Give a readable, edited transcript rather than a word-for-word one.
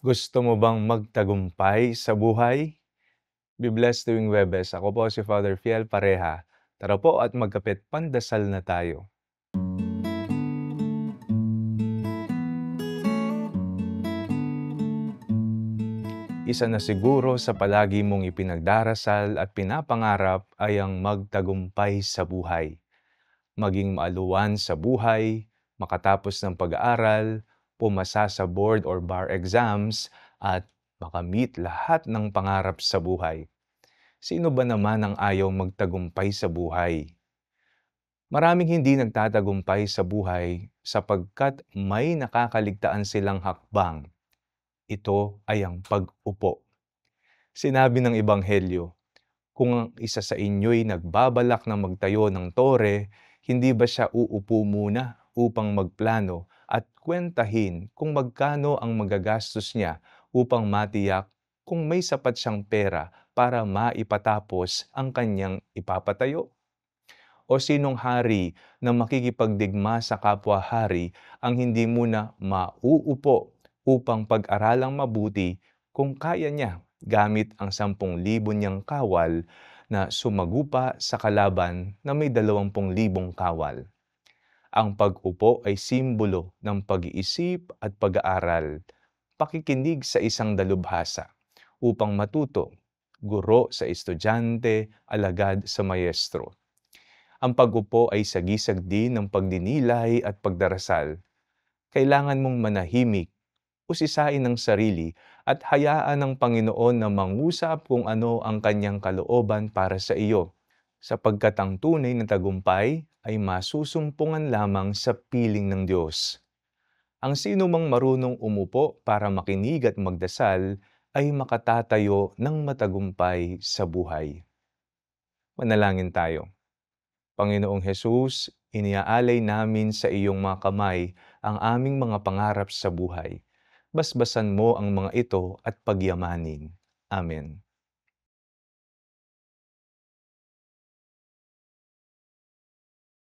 Gusto mo bang magtagumpay sa buhay? Be blessed tuwing Huwebes. Ako po si Father Fiel Pareha. Tara po at magkapit pandasal na tayo. Isa na siguro sa palagi mong ipinagdarasal at pinapangarap ay ang magtagumpay sa buhay. Maging maaluwan sa buhay, makatapos ng pag-aaral, pumasa sa board or bar exams, at makamit lahat ng pangarap sa buhay. Sino ba naman ang ayaw magtagumpay sa buhay? Maraming hindi nagtatagumpay sa buhay sapagkat may nakakaligtaan silang hakbang. Ito ay ang pag-upo. Sinabi ng Ebanghelyo, kung ang isa sa inyo'y nagbabalak na magtayo ng tore, hindi ba siya uupo muna upang magplano at kwentahin kung magkano ang magagastos niya upang matiyak kung may sapat siyang pera para maipatapos ang kanyang ipapatayo? O sinong hari na makikipagdigma sa kapwa-hari ang hindi muna mauupo upang pag-aralang mabuti kung kaya niya gamit ang 10,000 niyang kawal na sumagupa sa kalaban na may 20,000 kawal. Ang pag-upo ay simbolo ng pag-iisip at pag-aaral, pakikinig sa isang dalubhasa upang matuto, guro sa estudyante, alagad sa mayestro. Ang pag-upo ay sagisag din ng pagdinilay at pagdarasal. Kailangan mong manahimik, usisain ang sarili at hayaan ng Panginoon na mangusap kung ano ang kanyang kalooban para sa iyo, sapagkat ang tunay na tagumpay ay masusumpungan lamang sa piling ng Diyos. Ang sino mang marunong umupo para makinig at magdasal ay makatatayo ng matagumpay sa buhay. Manalangin tayo. Panginoong Hesus, iniaalay namin sa iyong mga kamay ang aming mga pangarap sa buhay. Basbasan mo ang mga ito at pagyamanin. Amen.